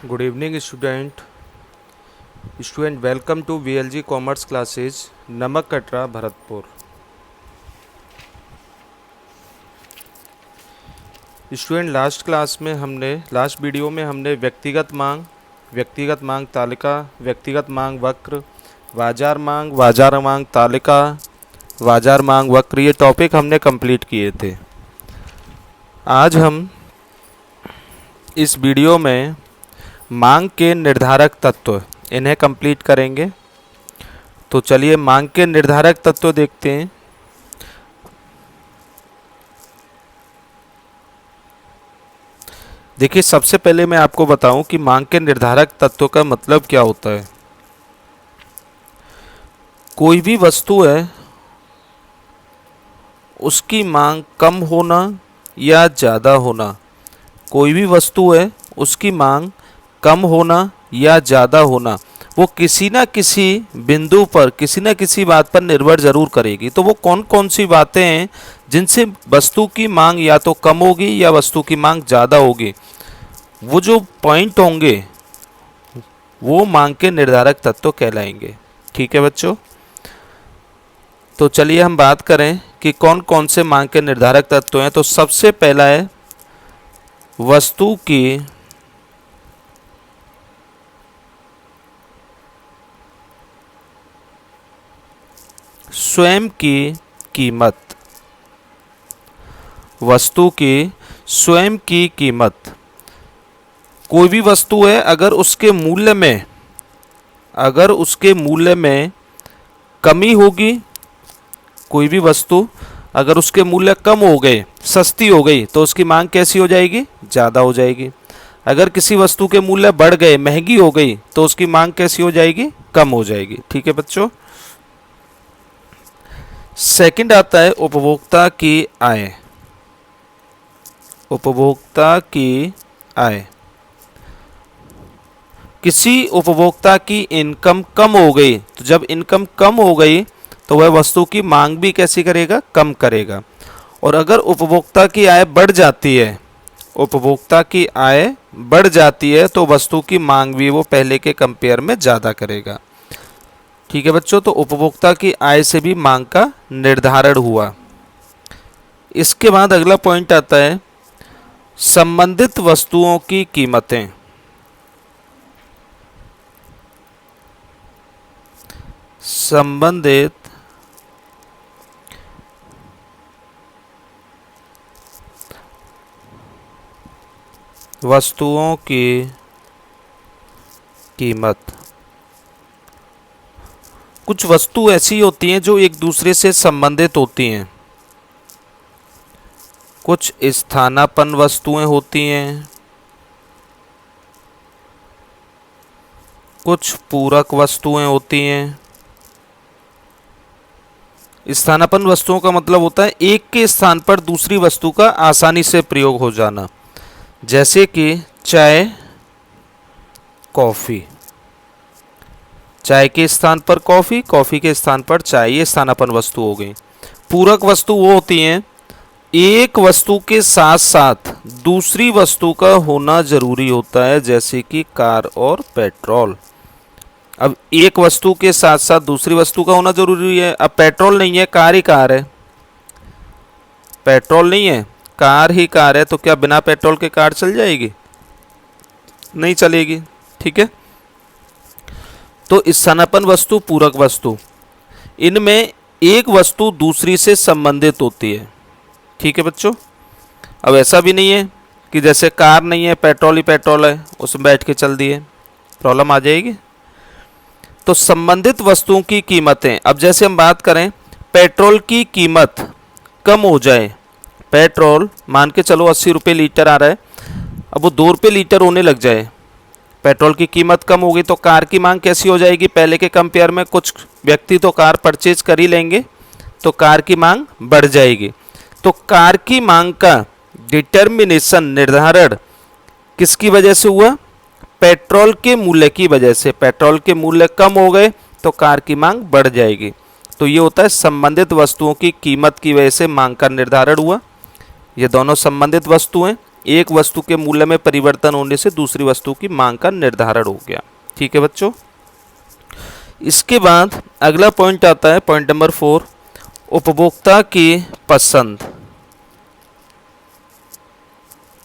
Good evening, student. Welcome to VLG Commerce classes, नमक Katra Bharatpur. Student, last video में हमने व्यक्तिगत मांग तालिका, व्यक्तिगत मांग वक्र, बाजार मांग तालिका, बाजार मांग वक्र, ये टॉपिक हमने कंप्लीट किए थे। आज हम इस वीडियो में मांग के निर्धारक तत्व इन्हें कंप्लीट करेंगे। तो चलिए मांग के निर्धारक तत्व देखते हैं। देखिए, सबसे पहले मैं आपको बताऊं कि मांग के निर्धारक तत्व का मतलब क्या होता है। कोई भी वस्तु है, उसकी मांग कम होना या ज़्यादा होना, कोई भी वस्तु है उसकी मांग कम होना या ज़्यादा होना, वो किसी ना किसी बिंदु पर, किसी ना किसी बात पर निर्भर ज़रूर करेगी। तो वो कौन कौन सी बातें हैं जिनसे वस्तु की मांग या तो कम होगी या वस्तु की मांग ज़्यादा होगी, वो जो पॉइंट होंगे वो मांग के निर्धारक तत्व कहलाएंगे। ठीक है बच्चों, तो चलिए हम बात करें कि कौन कौन से मांग के निर्धारक तत्व हैं। तो सबसे पहला है वस्तु की स्वयं की कीमत। वस्तु की स्वयं की कीमत। कोई भी वस्तु है, अगर उसके मूल्य में कमी होगी, कोई भी वस्तु अगर उसके मूल्य कम हो गए, सस्ती हो गई, तो उसकी मांग कैसी हो जाएगी? ज़्यादा हो जाएगी। अगर किसी वस्तु के मूल्य बढ़ गए, महंगी हो गई, तो उसकी मांग कैसी हो जाएगी? कम हो जाएगी। ठीक है बच्चों। सेकंड आता है उपभोक्ता की आय। उपभोक्ता की आय। किसी उपभोक्ता की इनकम कम हो गई, तो जब इनकम कम हो गई तो वह वस्तु की मांग भी कैसी करेगा? कम करेगा। और अगर उपभोक्ता की आय बढ़ जाती है, उपभोक्ता की आय बढ़ जाती है, तो वस्तु की मांग भी वो पहले के कंपेयर में ज़्यादा करेगा। ठीक है बच्चों, तो उपभोक्ता की आय से भी मांग का निर्धारण हुआ। इसके बाद अगला पॉइंट आता है संबंधित वस्तुओं की कीमतें। संबंधित वस्तुओं की कीमत। कुछ वस्तु ऐसी होती हैं जो एक दूसरे से संबंधित होती हैं। कुछ स्थानापन्न वस्तुएं होती हैं, कुछ पूरक वस्तुएं होती हैं। स्थानापन्न वस्तुओं का मतलब होता है एक के स्थान पर दूसरी वस्तु का आसानी से प्रयोग हो जाना, जैसे कि चाय, कॉफ़ी। चाय के स्थान पर कॉफ़ी, कॉफ़ी के स्थान पर चाय, ये स्थानापन्न वस्तु हो गई। पूरक वस्तु वो होती हैं एक वस्तु के साथ साथ दूसरी वस्तु का होना जरूरी होता है, जैसे कि कार और पेट्रोल। अब एक वस्तु के साथ साथ दूसरी वस्तु का होना जरूरी है। अब पेट्रोल नहीं है, कार ही कार है। पेट्रोल नहीं है, कार ही कार है, तो क्या बिना पेट्रोल के कार चल जाएगी? नहीं चलेगी। ठीक है, तो स्थानापन्न वस्तु, पूरक वस्तु, इनमें एक वस्तु दूसरी से संबंधित होती है। ठीक है बच्चों। अब ऐसा भी नहीं है कि जैसे कार नहीं है, पेट्रोल ही पेट्रोल है, उसमें बैठ के चल दिए, प्रॉब्लम आ जाएगी। तो संबंधित वस्तुओं की कीमतें। अब जैसे हम बात करें, पेट्रोल की कीमत कम हो जाए, पेट्रोल मान के चलो 80 रुपये लीटर आ रहा है, अब वो 2 रुपये लीटर होने लग जाए, पेट्रोल की कीमत कम हो गई, तो कार की मांग कैसी हो जाएगी? पहले के कंपेयर में कुछ व्यक्ति तो कार परचेज कर ही लेंगे, तो कार की मांग बढ़ जाएगी। तो कार की मांग का डिटर्मिनेशन, निर्धारण किसकी वजह से हुआ? पेट्रोल के मूल्य की वजह से। पेट्रोल के मूल्य कम हो गए तो कार की मांग बढ़ जाएगी। तो ये होता है संबंधित वस्तुओं की कीमत की वजह से मांग का निर्धारण हुआ। ये दोनों संबंधित वस्तुएं, एक वस्तु के मूल्य में परिवर्तन होने से दूसरी वस्तु की मांग का निर्धारण हो गया। ठीक है बच्चों। इसके बाद अगला पॉइंट आता है, पॉइंट नंबर 4, उपभोक्ता की पसंद।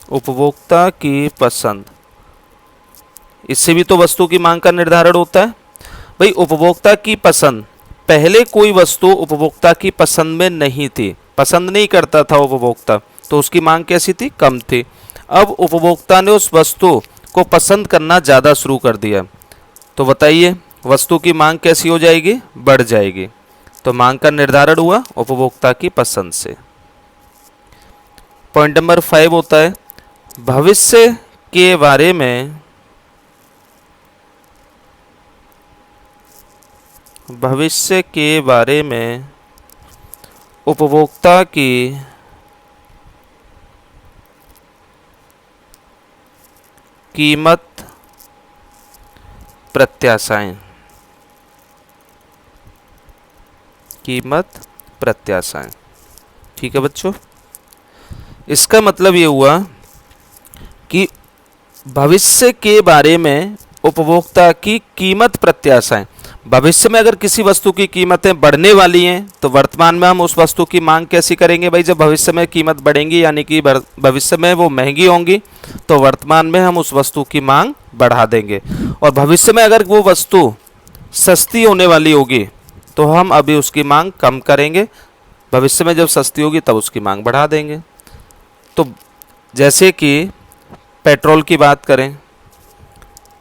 उपभोक्ता की पसंद, इससे भी तो वस्तु की मांग का निर्धारण होता है। भाई उपभोक्ता की पसंद, पहले कोई वस्तु उपभोक्ता की पसंद में नहीं थी, पसंद नहीं करता था उपभोक्ता, तो उसकी मांग कैसी थी? कम थी। अब उपभोक्ता ने उस वस्तु को पसंद करना ज़्यादा शुरू कर दिया, तो बताइए वस्तु की मांग कैसी हो जाएगी? बढ़ जाएगी। तो मांग का निर्धारण हुआ उपभोक्ता की पसंद से। पॉइंट नंबर 5 होता है, भविष्य के बारे में, भविष्य के बारे में उपभोक्ता की कीमत प्रत्याशाएं। कीमत प्रत्याशाएं। ठीक है बच्चों। इसका मतलब ये हुआ कि भविष्य के बारे में उपभोक्ता की कीमत प्रत्याशाएं, भविष्य में अगर किसी वस्तु की कीमतें बढ़ने वाली हैं तो वर्तमान में हम उस वस्तु की मांग कैसी करेंगे? भाई जब भविष्य में कीमत बढ़ेंगी यानी कि भविष्य में वो महंगी होंगी, तो वर्तमान में हम उस वस्तु की मांग बढ़ा देंगे। और भविष्य में अगर वो वस्तु सस्ती होने वाली होगी तो हम अभी उसकी मांग कम करेंगे, भविष्य में जब सस्ती होगी तब उसकी मांग बढ़ा देंगे। तो जैसे कि पेट्रोल की बात करें,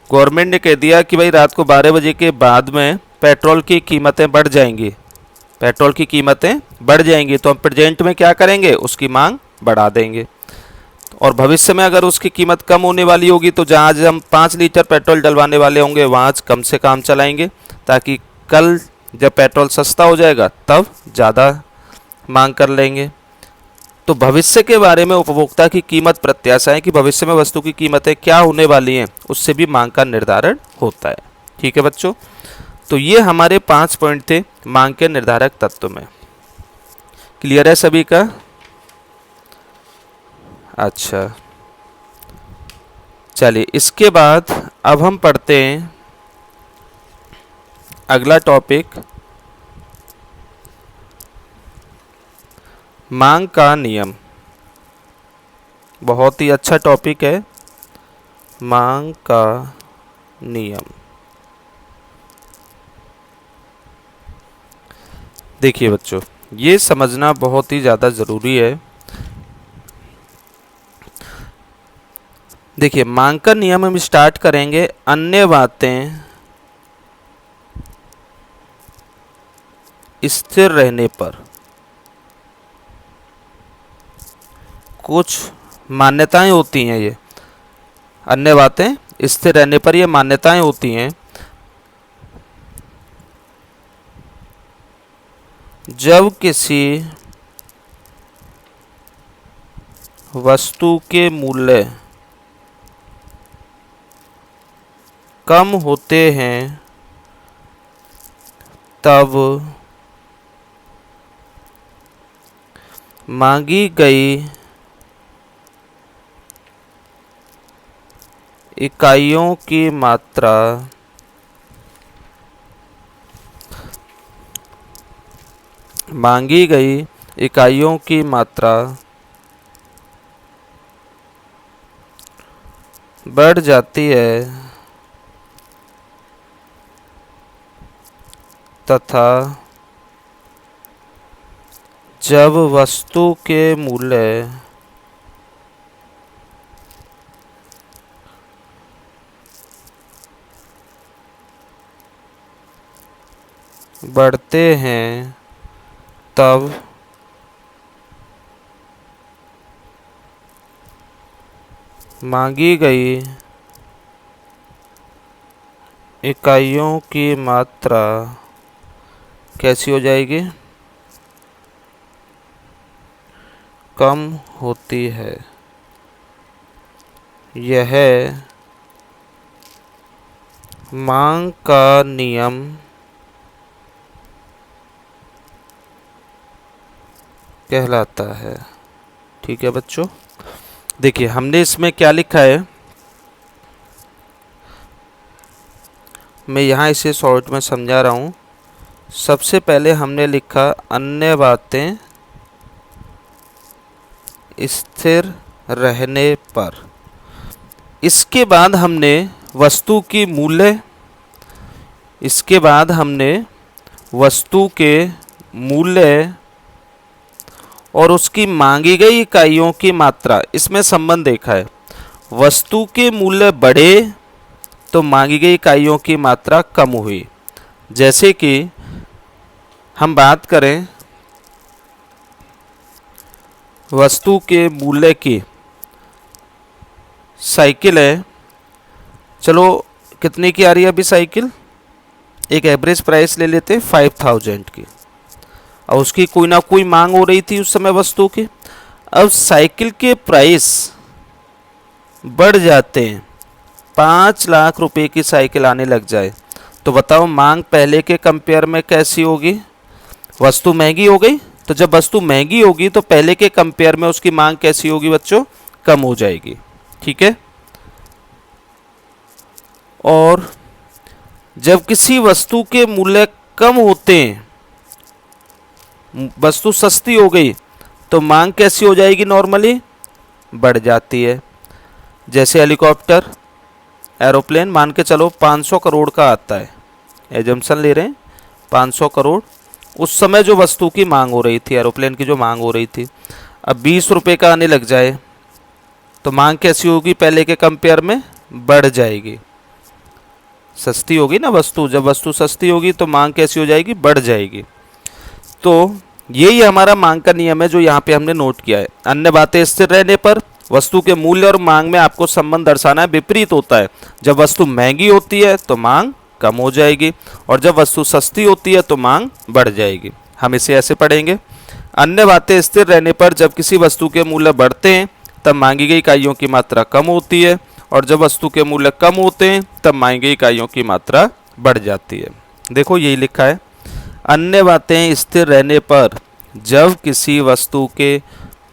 गवर्नमेंट ने कह दिया कि भाई रात को 12 बजे के बाद में पेट्रोल की कीमतें बढ़ जाएंगी, पेट्रोल की कीमतें बढ़ जाएंगी, तो हम प्रेजेंट में क्या करेंगे? उसकी मांग बढ़ा देंगे। और भविष्य में अगर उसकी कीमत कम होने वाली होगी तो जहाँ आज हम 5 लीटर पेट्रोल डलवाने वाले होंगे वहाँ आज कम से कम चलाएंगे, ताकि कल जब पेट्रोल सस्ता हो जाएगा तब ज़्यादा मांग कर लेंगे। तो भविष्य के बारे में उपभोक्ता की कीमत प्रत्याशा है कि भविष्य में वस्तु की कीमतें क्या होने वाली हैं, उससे भी मांग का निर्धारण होता है। ठीक है बच्चों। तो ये हमारे 5 पॉइंट थे मांग के निर्धारक तत्व में। क्लियर है सभी का? अच्छा चलिए, इसके बाद अब हम पढ़ते हैं अगला टॉपिक, मांग का नियम। बहुत ही अच्छा टॉपिक है, मांग का नियम। देखिए बच्चों, ये समझना बहुत ही ज़्यादा ज़रूरी है। देखिए मांग का नियम हम स्टार्ट करेंगे, अन्य बातें स्थिर रहने पर, कुछ मान्यताएं होती हैं, ये अन्य बातें स्थिर रहने पर ये मान्यताएं होती हैं। जब किसी वस्तु के मूल्य कम होते हैं तब मांगी गई इकाइयों की मात्रा बढ़ जाती है तथा जब वस्तु के मूल्य बढ़ते हैं तब मांगी गई इकाइयों की मात्रा कैसी हो जाएगी? कम होती है। यह मांग का नियम कहलाता है। ठीक है बच्चों। देखिए हमने इसमें क्या लिखा है, मैं यहाँ इसे शॉर्ट में समझा रहा हूँ। सबसे पहले हमने लिखा अन्य बातें स्थिर रहने पर। इसके बाद हमने वस्तु की मूल्य, इसके बाद हमने वस्तु के मूल्य और उसकी मांगी गई इकाइयों की मात्रा, इसमें संबंध देखा है। वस्तु के मूल्य बढ़े तो मांगी गई इकाइयों की मात्रा कम हुई। जैसे कि हम बात करें वस्तु के मूल्य की, साइकिल है, चलो कितने की आ रही है अभी साइकिल, एक एवरेज प्राइस ले लेते हैं 5000 की, और उसकी कोई ना कोई मांग हो रही थी उस समय वस्तु की। अब साइकिल के प्राइस बढ़ जाते हैं, 5 लाख रुपए की साइकिल आने लग जाए, तो बताओ मांग पहले के कंपेयर में कैसी होगी? वस्तु महंगी हो गई, तो जब वस्तु महंगी होगी तो पहले के कंपेयर में उसकी मांग कैसी होगी बच्चों? कम हो जाएगी। ठीक है। और जब किसी वस्तु के मूल्य कम होते हैं, वस्तु सस्ती हो गई, तो मांग कैसी हो जाएगी? नॉर्मली बढ़ जाती है। जैसे हेलीकॉप्टर, एरोप्लेन, मान के चलो 500 करोड़ का आता है, एजम्पशन ले रहे हैं 500 करोड़, उस समय जो वस्तु की मांग हो रही थी, एरोप्लेन की जो मांग हो रही थी, अब 20 रुपये का आने लग जाए तो मांग कैसी होगी? पहले के कंपेयर में बढ़ जाएगी। सस्ती होगी ना वस्तु, जब वस्तु सस्ती होगी तो मांग कैसी हो जाएगी? बढ़ जाएगी। तो यही हमारा मांग का नियम है जो यहाँ पे हमने नोट किया है। अन्य बातें स्थिर रहने पर वस्तु के मूल्य और मांग में आपको संबंध दर्शाना है, विपरीत होता है। जब वस्तु महंगी होती है तो मांग कम हो जाएगी, और जब वस्तु सस्ती होती है तो मांग बढ़ जाएगी। हम इसे ऐसे पढ़ेंगे, अन्य बातें स्थिर रहने पर जब किसी वस्तु के मूल्य बढ़ते हैं तब मांगी गई इकाइयों की मात्रा कम होती है, और जब वस्तु के मूल्य कम होते हैं तब मांगी गई इकाइयों की मात्रा बढ़ जाती है। देखो यही लिखा है, अन्य बातें स्थिर रहने पर जब किसी वस्तु के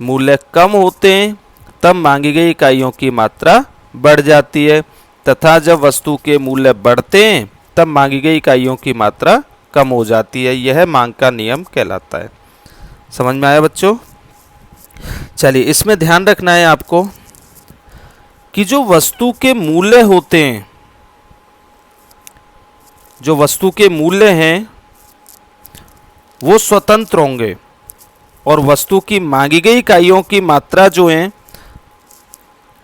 मूल्य कम होते हैं तब मांगी गई इकाइयों की मात्रा बढ़ जाती है, तथा जब वस्तु के मूल्य बढ़ते हैं तब मांगी गई इकाइयों की मात्रा कम हो जाती है। यह मांग का नियम कहलाता है। समझ में आया बच्चों? चलिए, इसमें ध्यान रखना है आपको कि जो वस्तु के मूल्य होते हैं, जो वस्तु के मूल्य हैं वो स्वतंत्र होंगे, और वस्तु की मांगी गई इकाइयों की मात्रा जो है,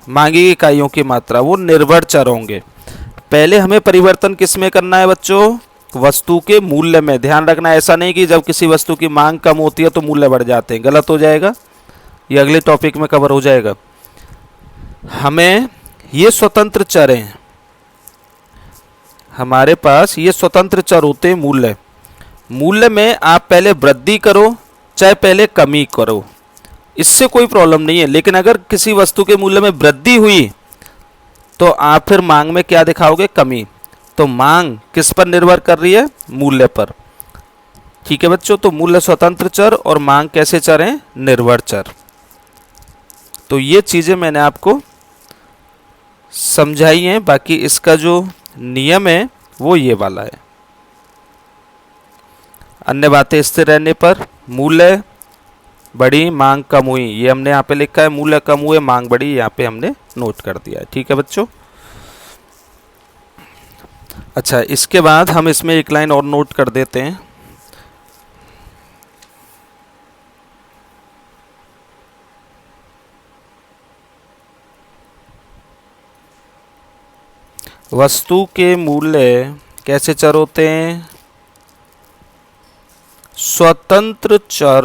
मांगी गई इकाइयों की मात्रा वो निर्भर चर होंगे। पहले हमें परिवर्तन किस में करना है बच्चों? वस्तु के मूल्य में। ध्यान रखना, ऐसा नहीं कि जब किसी वस्तु की मांग कम होती है तो मूल्य बढ़ जाते हैं, गलत हो जाएगा। ये अगले टॉपिक में कवर हो जाएगा। हमें ये स्वतंत्र चर हैं, हमारे पास ये स्वतंत्र चर होते हैं मूल्य। मूल्य में आप पहले वृद्धि करो चाहे पहले कमी करो, इससे कोई प्रॉब्लम नहीं है। लेकिन अगर किसी वस्तु के मूल्य में वृद्धि हुई तो आप फिर मांग में क्या दिखाओगे? कमी। तो मांग किस पर निर्भर कर रही है? मूल्य पर। ठीक है बच्चों, तो मूल्य स्वतंत्र चर और मांग कैसे चर हैं? निर्भर चर। तो ये चीजें मैंने आपको समझाई हैं, बाकी इसका जो नियम है वो ये वाला है। अन्य बातें स्थिर रहने पर मूल्य बढ़ी मांग कम हुई, ये हमने यहाँ पे लिखा है। मूल्य कम हुए मांग बढ़ी, यहाँ पे हमने नोट कर दिया है। ठीक है बच्चों। अच्छा, इसके बाद हम इसमें एक लाइन और नोट कर देते हैं। वस्तु के मूल्य कैसे चर होते हैं? स्वतंत्र चर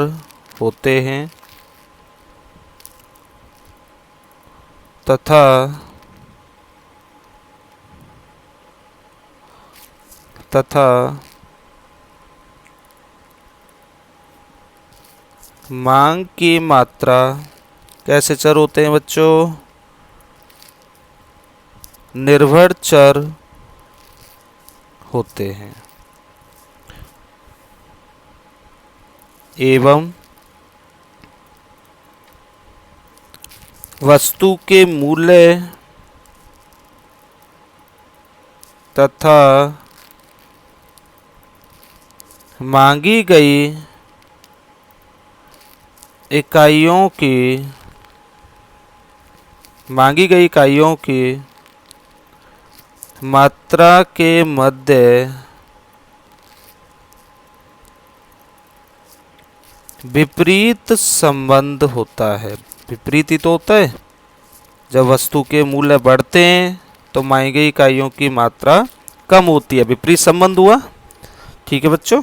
होते हैं, तथा मांग की मात्रा कैसे चर होते हैं बच्चों? निर्भर चर होते हैं। एवं वस्तु के मूल्य तथा मांगी गई इकाइयों की मात्रा के मध्य विपरीत संबंध होता है। विपरीत ही तो होता है, जब वस्तु के मूल्य बढ़ते हैं तो मांगी गई इकाइयों की मात्रा कम होती है, विपरीत संबंध हुआ। ठीक है बच्चों,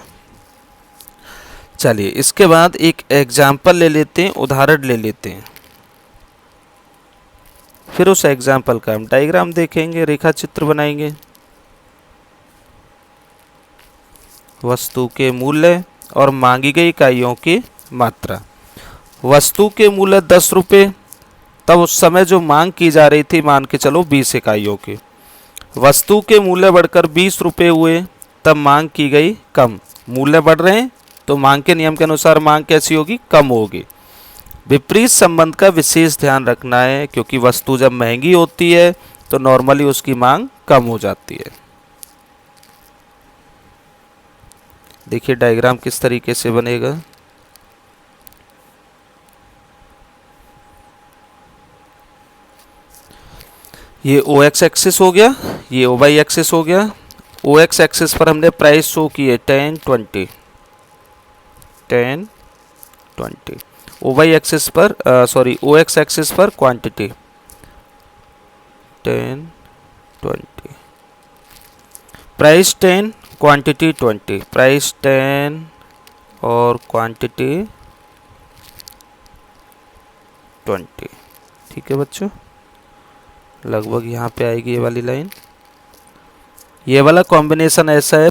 चलिए इसके बाद एक एग्जाम्पल ले लेते हैं, उदाहरण ले लेते हैं, फिर उस एग्जाम्पल का हम डायग्राम देखेंगे, रेखा चित्र बनाएंगे। वस्तु के मूल्य और मांगी गई इकाइयों की मात्रा। वस्तु के मूल्य 10 रुपये, तब उस समय जो मांग की जा रही थी मान के चलो 20 इकाइयों की। वस्तु के मूल्य बढ़कर 20 रुपये हुए, तब मांग की गई कम। मूल्य बढ़ रहे हैं तो मांग के नियम के अनुसार मांग कैसी होगी, कम होगी। विपरीत संबंध का विशेष ध्यान रखना है, क्योंकि वस्तु जब महंगी होती है तो नॉर्मली उसकी मांग कम हो जाती है। देखिए डायग्राम किस तरीके से बनेगा। ये ओ एक्स एक्सिस हो गया, ये ओ वाई एक्सिस हो गया। ओ एक्स एक्सिस पर हमने प्राइस शो किए 10, 20, 10, 20। ओ वाई एक्सिस पर ओ एक्स एक्सिस पर क्वांटिटी 10, 20। Price 10, quantity 20। प्राइस 10 और क्वांटिटी 20। ठीक है बच्चों, लगभग यहाँ पे आएगी ये वाली लाइन। ये वाला कॉम्बिनेशन ऐसा है,